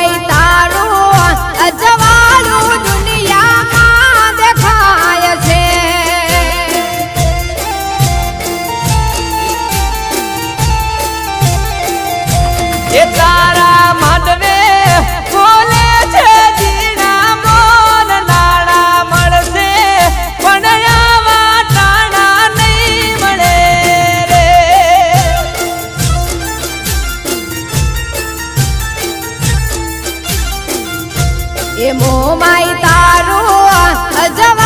માઈ તારું અજવાળું દુનિયામાં દેખાય છે એ તારા માંડવે બોલે છે જીણા મોન નાણા મળશે પણ આવા ટાણા નહીં મળે રે એ મો માઈ તારું અજવાળું